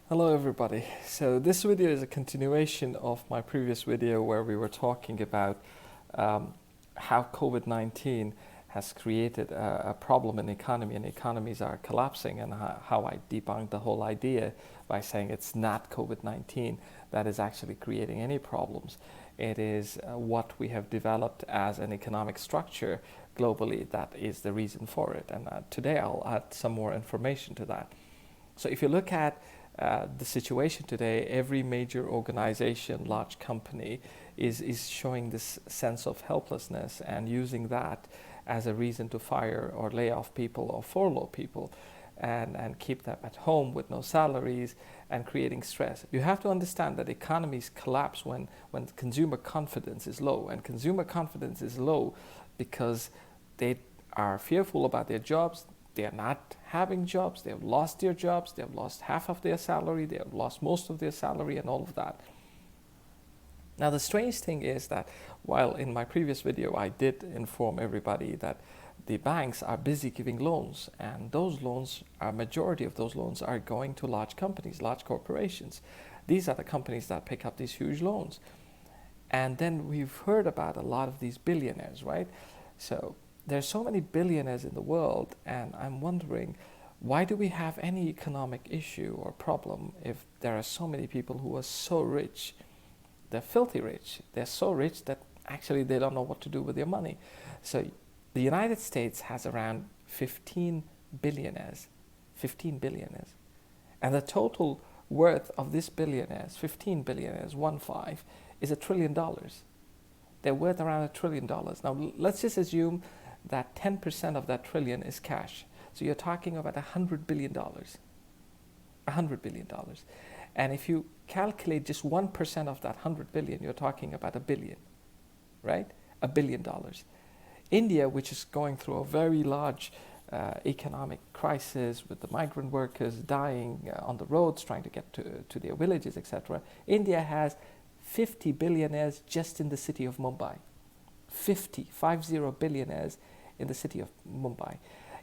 Hello everybody. So this video is a continuation of my previous video where we were talking about how COVID-19 has created a problem in the economy and economies are collapsing, and how I debunked the whole idea by saying it's not COVID-19 that is actually creating any problems. It is what we have developed as an economic structure globally that is the reason for it. And today I'll add some more information to that. So if you look at the situation today, every major organization, large company is showing this sense of helplessness and using that as a reason to fire or lay off people or furlough people and keep them at home with no salaries and creating stress. You have to understand that economies collapse when consumer confidence is low, and consumer confidence is low because they are fearful about their jobs. They are not having jobs, they have lost their jobs, they have lost half of their salary, they have lost most of their salary and all of that. Now the strange thing is that while in my previous video I did inform everybody that the banks are busy giving loans, and those loans, a majority of those loans are going to large companies, large corporations. These are the companies that pick up these huge loans. And then we've heard about a lot of these billionaires, right? So there's so many billionaires in the world, and I'm wondering, why do we have any economic issue or problem if there are so many people who are so rich? They're filthy rich. They're so rich that actually they don't know what to do with their money. So the United States has around 15 billionaires. 15 billionaires. And the total worth of these billionaires, 15 billionaires, 1-5, is $1 trillion. They're worth around $1 trillion. Now let's just assume that 10% of that trillion is cash. So you're talking about $100 billion. $100 billion. And if you calculate just 1% of that 100 billion, you're talking about a billion, right? $1 billion. India, which is going through a very large economic crisis with the migrant workers dying on the roads, trying to get to their villages, etc. India has 50 billionaires just in the city of Mumbai. 50 billionaires in the city of Mumbai.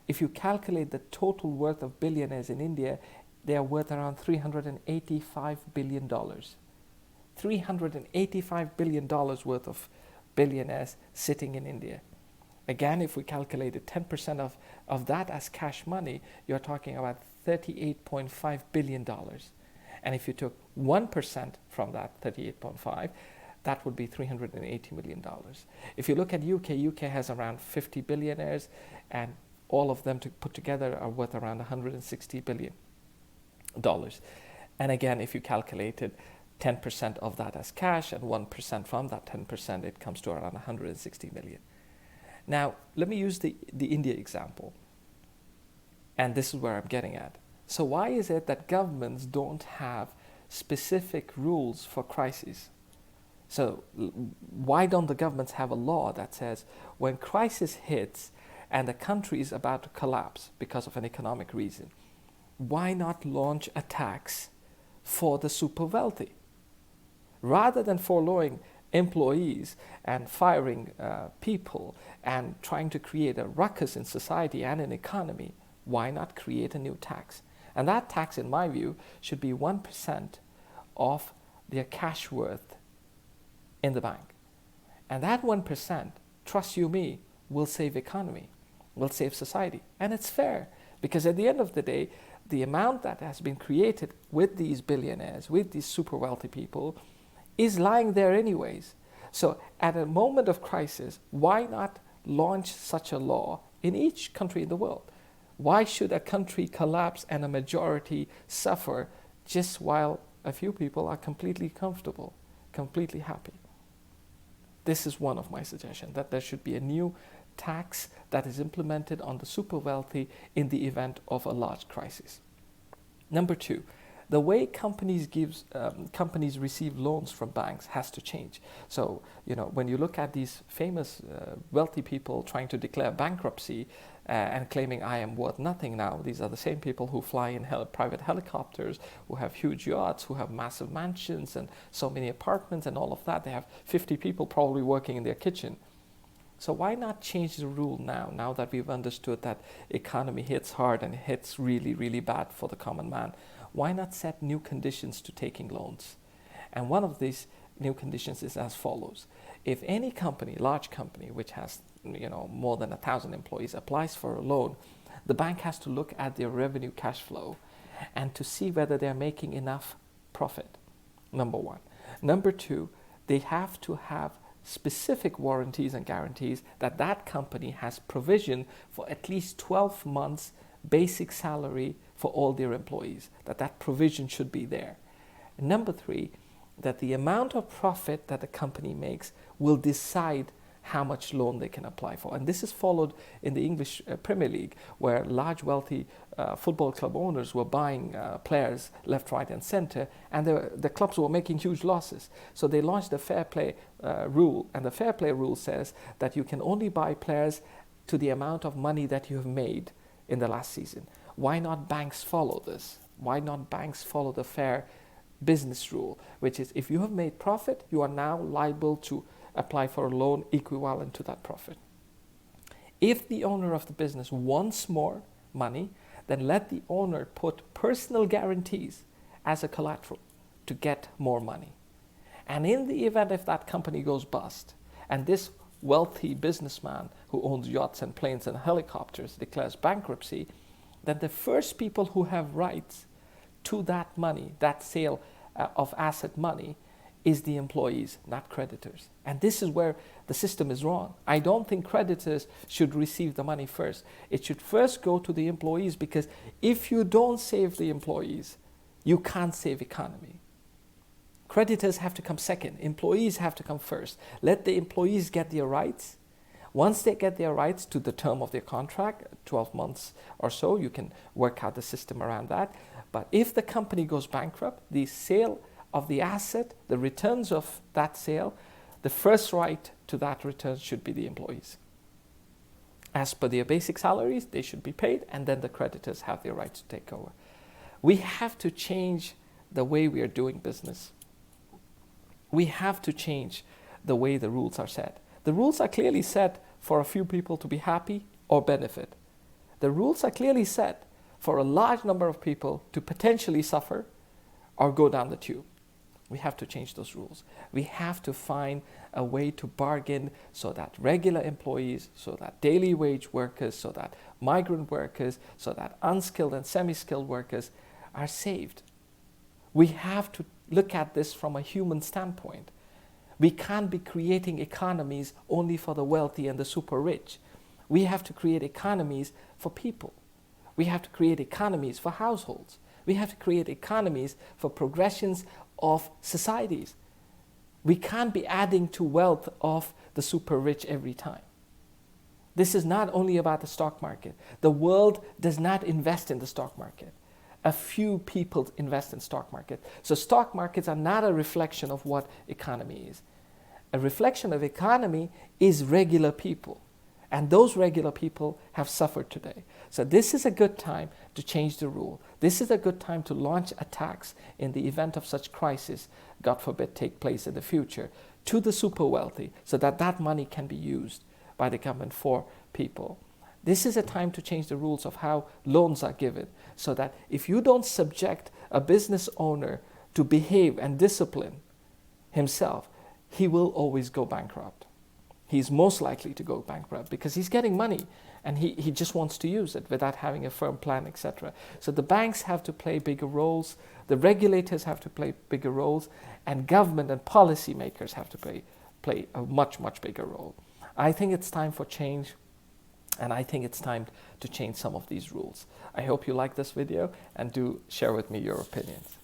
If you calculate the total worth of billionaires in India, they are worth around $385 billion. $385 billion worth of billionaires sitting in India. Again, if we calculated 10% of that as cash money, you're talking about $38.5 billion. And if you took 1% from that 38.5, that would be $380 million. If you look at UK has around 50 billionaires, and all of them put together are worth around $160 billion. And again, if you calculated 10% of that as cash and 1% from that 10%, it comes to around 160 million. Now, let me use the India example. And this is where I'm getting at. So why is it that governments don't have specific rules for crises? So why don't the governments have a law that says when crisis hits and the country is about to collapse because of an economic reason, why not launch a tax for the super wealthy? Rather than furloughing employees and firing people and trying to create a ruckus in society and an economy, why not create a new tax? And that tax, in my view, should be 1% of their cash worth in the bank. And that 1%, trust you me, will save economy, will save society. And it's fair, because at the end of the day, the amount that has been created with these billionaires, with these super wealthy people, is lying there anyways. So at a moment of crisis, why not launch such a law in each country in the world? Why should a country collapse and a majority suffer just while a few people are completely comfortable, completely happy? This is one of my suggestions, that there should be a new tax that is implemented on the super wealthy in the event of a large crisis. Number two, the way companies receive loans from banks has to change. So, when you look at these famous wealthy people trying to declare bankruptcy and claiming I am worth nothing now, these are the same people who fly in private helicopters, who have huge yachts, who have massive mansions and so many apartments and all of that. They have 50 people probably working in their kitchen. So why not change the rule now that we've understood that economy hits hard and hits really, really bad for the common man? Why not set new conditions to taking loans? And one of these new conditions is as follows. If any company, large company, which has more than 1,000 employees, applies for a loan, the bank has to look at their revenue cash flow and to see whether they're making enough profit, number one. Number two, they have to have specific warranties and guarantees that that company has provision for at least 12 months basic salary for all their employees, that provision should be there. And number three, that the amount of profit that the company makes will decide how much loan they can apply for. And this is followed in the English Premier League, where large wealthy football club owners were buying players left, right and center, and the clubs were making huge losses. So they launched the fair play rule, and the fair play rule says that you can only buy players to the amount of money that you have made in the last season. Why not banks follow this? Why not banks follow the fair business rule, which is if you have made profit, you are now liable to apply for a loan equivalent to that profit. If the owner of the business wants more money, then let the owner put personal guarantees as a collateral to get more money. And in the event if that company goes bust, and this wealthy businessman who owns yachts and planes and helicopters declares bankruptcy, then the first people who have rights to that money, that sale of asset money, is the employees, not creditors. And this is where the system is wrong. I don't think creditors should receive the money first. It should first go to the employees, because if you don't save the employees, you can't save economy. Creditors have to come second. Employees have to come first. Let the employees get their rights. Once they get their rights to the term of their contract, 12 months or so, you can work out the system around that. But if the company goes bankrupt, the sale of the asset, the returns of that sale, the first right to that return should be the employees. As per their basic salaries, they should be paid, and then the creditors have their right to take over. We have to change the way we are doing business. We have to change the way the rules are set. The rules are clearly set for a few people to be happy or benefit. The rules are clearly set for a large number of people to potentially suffer or go down the tube. We have to change those rules. We have to find a way to bargain so that regular employees, so that daily wage workers, so that migrant workers, so that unskilled and semi-skilled workers are saved. We have to look at this from a human standpoint. We can't be creating economies only for the wealthy and the super rich. We have to create economies for people. We have to create economies for households. We have to create economies for progressions of societies. We can't be adding to wealth of the super rich every time. This is not only about the stock market. The world does not invest in the stock market. A few people invest in stock market. So stock markets are not a reflection of what economy is. A reflection of economy is regular people. And those regular people have suffered today. So this is a good time to change the rule. This is a good time to launch attacks in the event of such crisis, God forbid, take place in the future, to the super wealthy, so that that money can be used by the government for people. This is a time to change the rules of how loans are given, so that if you don't subject a business owner to behave and discipline himself, he will always go bankrupt. He's most likely to go bankrupt because he's getting money and he just wants to use it without having a firm plan, etc. So the banks have to play bigger roles, the regulators have to play bigger roles, and government and policymakers have to play a much, much bigger role. I think it's time for change, and I think it's time to change some of these rules. I hope you like this video, and do share with me your opinions.